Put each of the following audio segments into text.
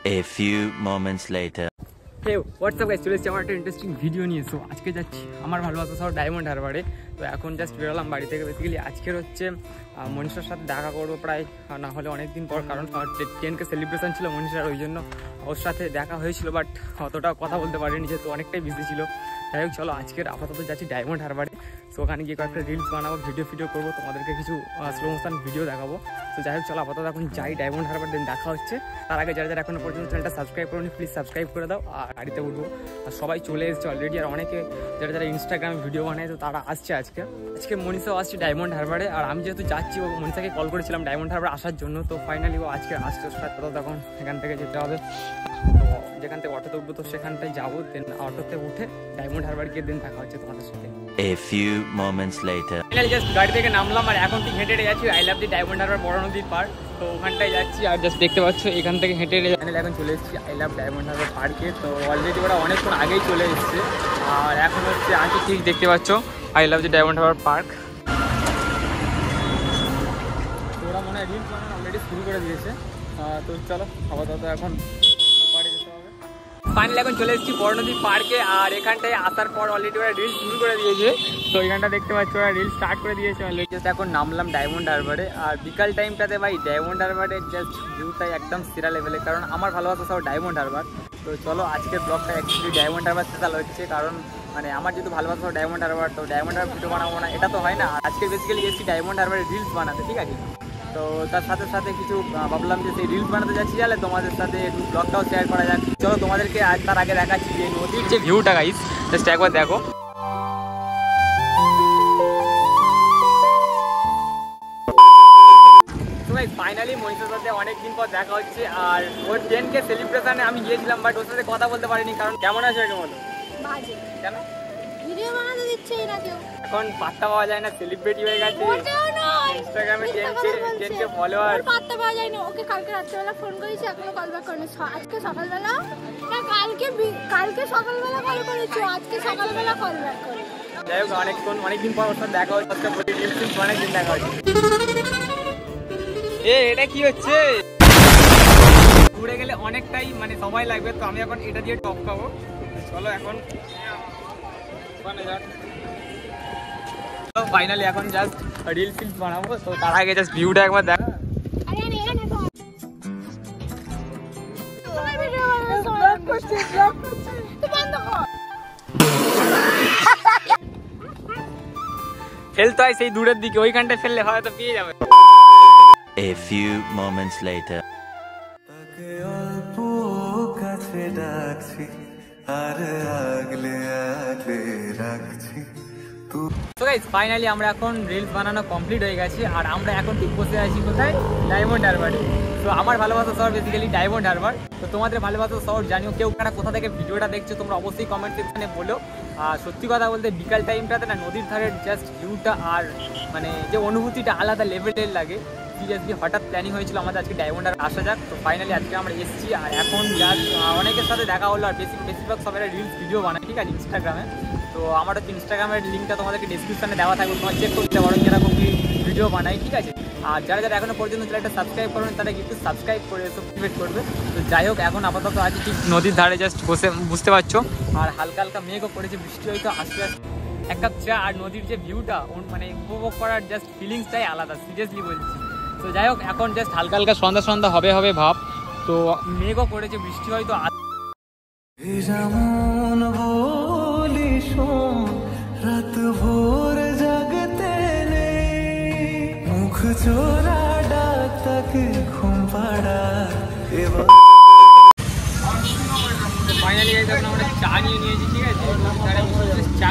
A few moments later. Hey WhatsApp guys, চলে এসেছি আমার একটা ইন্টারেস্টিং ভিডিও নিয়ে। সো আজকে যাচ্ছি আমার ভালোবাসা শহর ডায়মন্ড হারবারে। তো এখন জাস্ট বেরোলাম বাড়ি থেকে। বেসিক্যালি আজকের হচ্ছে মনীষার সাথে দেখা করবো প্রায় না হলে অনেক দিন পর, কারণ 10K সেলিব্রেশন ছিল মনীষার, ওই জন্য ওর সাথে দেখা হয়েছিল, বাট অতটা কথা বলতে পারিনি যেহেতু অনেকটাই বিজি ছিল। যাই হোক চলো, আজকের আপাতত যাচ্ছি ডায়মন্ড হারবারে। সো ওখানে গিয়ে কয়েকটা রিলস বানাবো, ভিডিও করবো, তোমাদেরকে কিছু স্লো মোশন ভিডিও দেখাবো। তো যাই হোক চলো, আপাতত এখন যাই ডায়মন্ড হারবার, দিন দেখা হচ্ছে। তার আগে যারা যারা এখনো পর্যন্ত চ্যানেলটা সাবস্ক্রাইব করোনি প্লিজ সাবস্ক্রাইব করে দাও। আর গাড়িতে উঠবো, আর সবাই চলে এসেছে অলরেডি। আর অনেকে যারা যারা ইনস্টাগ্রামে ভিডিও বানায় তো তারা আসছে আজকে মনীষাও আসছে ডায়মন্ড হারবারে। আর আমি যেহেতু যাচ্ছি, ও মনীষাকে কল করেছিলাম ডায়মন্ড হারবার আসার জন্য। তো ফাইনালি ও আজকে আসছে, তখন এখান থেকে যেতে হবে। তো যেখান থেকে অটোতে উঠবো তো সেখানটায় যাবো, দেন অটোতে উঠে ডায়মন্ড হারবার গিয়ে দিন দেখা হচ্ছে তোমাদের সাথে। A few moments later. Just গাড়ি থেকে নামলাম আর এখন ঠিক হেঁটে যাচ্ছি I love the diamond Harbour বড় নদীর পার্ক। তো ওখানটায় যাচ্ছি আর জাস্ট দেখতে পাচ্ছ এখান থেকে হেঁটে এখন চলে এসেছি আই লাভ ডায়মন্ড হারবার পার্কে। তো অলরেডি ওরা অনেকক্ষণ আগেই চলে এসেছে। আর এখন হচ্ছে আগে ঠিক দেখতে পাচ্ছ I love the diamond Harbour park. ওরা মনে হয় রিলস বানানো অলরেডি শুরু করে দিয়েছে। তো চলো আপাতত এখন ওপারে যেতে হবে। ফাইনালি এখন চলে এসেছি বড় নদী পার্কে। আর এখানটায় আসার পর অলরেডি ওরা রিলস শুরু করে দিয়েছে। তো এখানটা দেখতে পাচ্ছ ওরা রিলস স্টার্ট করে দিয়েছে অলরেডি। এখন নামলাম ডায়মন্ড হারবারে। আর বিকাল টাইমটাতে ভাই ডায়মন্ড হারবারের জাস্ট ভিউটাই একদম সেরা লেভেলে, কারণ আমার ভালোবাসা সব ডায়মন্ড হারবার। তো চলো আজকের ব্লগটা অ্যাকচুয়ালি ডায়মন্ড হারবার স্পেশাল হচ্ছে, কারণ মানে আমার যেহেতু ভালোবাসা ডায়মন্ড হারবার, তো ডায়মন্ড হারবার ভিডিও বানাবো না এটা তো হয় না। আর আজকে বেসিক্যালি এসেছি ডায়মন্ড হারবারের রিলস বানাতে, ঠিক আছে। তো তার সাথে সাথে কিছু ভাবলাম যে সেই রিলস বানাতে যাচ্ছি, তাহলে তোমাদের সাথে একটু ব্লগটাও শেয়ার করা যাক। চলো তোমাদেরকে আজ তার আগে দেখাচ্ছি যে নদীর যে ভিউটা গাইস, জাস্ট একবার দেখো। ফাইনালি মনীষার সাথে অনেকদিন পর দেখা হচ্ছে। আর ওর 10K সেলিব্রেশনে আমি গিয়েছিলাম, বাট ওর সাথে কথা বলতে পারিনি। কারণ কেমন আছে ওকে বলো? কেন ভিডিও বানাতে দিচ্ছেই না কেউ, এখন পাত্তা পাওয়া যায় না, সেলিব্রিটি হয়ে গেছে ইনস্টাগ্রামে 10K ফলোয়ার, পাত্তা পাওয়া যায় না। ওকে কালকে রাত্রেবেলা ফোন করেছি, এখনো কল ব্যাক করেনি। আজকে সকালবেলা না, কালকে সকালবেলা কল করেছি, আজকে সকালবেলা কল ব্যাক করে। যাই হোক অনেকদিন পর ওর সাথে দেখা হচ্ছে, অনেকদিন দেখা হচ্ছে। এটা কি হচ্ছে? ঘুরে গেলে অনেকটাই মানে সময় লাগবে, তো আমি এখন এটা দিয়ে টপ খাবো। চলো এখন ফাইনালি এখন জাস্ট রিলস বানাবো। তো তার আগে জাস্ট ভিউটা একবার দেখ। ফেলতে হয় সেই দূরের দিকে, ওইখানটায় ফেললে হয়তো পেয়ে যাবে। A few moments later. তো গাইস ফাইনালি আমরা এখন রিলস বানানো কমপ্লিট হয়ে গেছে। আর আমরা এখন ঠিক বসে আছি কোথায়? ডায়মন্ড হারবারে। তো আমার ভালোবাসা শহর বেসিক্যালি ডায়মন্ড হারবার। তো তোমাদের ভালোবাসা শহর জানিও, কেউ কারা কোথা থেকে ভিডিওটা দেখছো তোমরা অবশ্যই কমেন্ট সেকশনে বলো। আর সত্যি কথা বলতে বিকাল টাইমটাতে না নদীর ধারের জাস্ট ভিউটা আর মানে যে অনুভূতিটা আলাদা লেভেলের লাগে। সিরিয়াসলি হঠাৎ প্ল্যানিং হয়েছিল আমাদের আজকে ডায়মন্ড হারবার আসা যাক। তো ফাইনালি আজকে আমরা এসেছি। আর এখন জাস্ট অনেকের সাথে দেখা হলো। আর বেশিরভাগ সবাই রিলস ভিডিও বানায়, ঠিক আছে, ইনস্টাগ্রামে। তো আমার হচ্ছে ইনস্টাগ্রামের লিঙ্কটা তোমাদেরকে ডিসক্রিপশনে দেওয়া থাকবে, তোমার চেক করতে পারো যেরকম কি ভিডিও বানাই, ঠিক আছে। আর যারা যারা এখনো পর্যন্ত চ্যানেলটা সাবস্ক্রাইব করবেন তারা একটু সাবস্ক্রাইব করে এসব মোটিভেট করবে। তো যাই হোক এখন আপাতত আজ ঠিক নদীর ধারে জাস্ট বসে, বুঝতে পারছো। আর হালকা হালকা মেঘও পড়েছে, বৃষ্টি হয়তো আস্তে আস্তে। এক কাপ চা আর নদীর যে ভিউটা মানে উপভোগ করার জাস্ট ফিলিংসটাই আলাদা, সিরিয়াসলি বলছি। তো যাই হোক এখন জাস্ট হালকা হালকা সন্ধ্যা হবে ভাব। তো মেঘও পড়েছে, বৃষ্টি হয়তো রাত ভোর জাগতে নেই, মুখ চোরা ডাক তাকে ঘুম পাড়া। ফাইনালি এখন আমরা চা নিয়ে নিয়েছি, ঠিক আছে। চা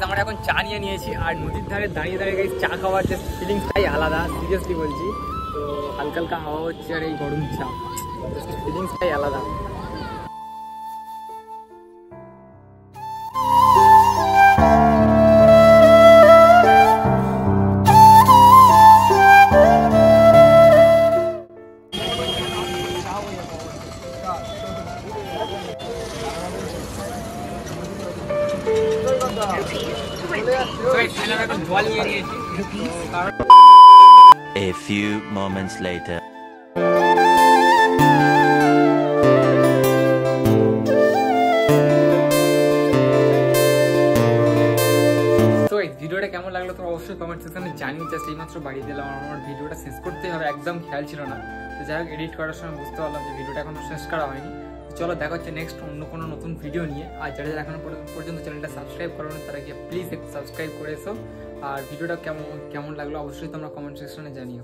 আমরা এখন চা নিয়ে নিয়েছি। আর নদীর ধারে দাঁড়িয়ে দাঁড়িয়ে চা খাওয়ার যে ফিলিংসটাই আলাদা, সিরিয়াসলি বলছি। তো হালকা হালকা হাওয়া হচ্ছে আর এই গরম চা, ফিলিংসটাই আলাদা। এখন জল নিয়ে নিয়েছি কারণ A few moments later. ভিডিওটা কেমন লাগলো তো অবশ্যই কমেন্ট সেকশনে জানিয়ে। জাস্ট এইমাত্র বাড়িয়ে দিলাম, আমার ভিডিওটা শেষ করতে হবে, একদম খেয়াল ছিল না। তো যাই হোক, এডিট করার সময় বুঝতে পারলাম যে ভিডিওটা এখনো শেষ করা হয়নি। চলো দেখা হচ্ছে নেক্সট অন্য কোনো নতুন ভিডিও নিয়ে। আর যারা যারা এখনো পর্যন্ত চ্যানেলটা সাবস্ক্রাইব করো না তারা গিয়ে প্লিজ একটু সাবস্ক্রাইব করে এসো। আর ভিডিওটা কেমন লাগলো অবশ্যই তোমরা কমেন্ট সেকশনে জানিও।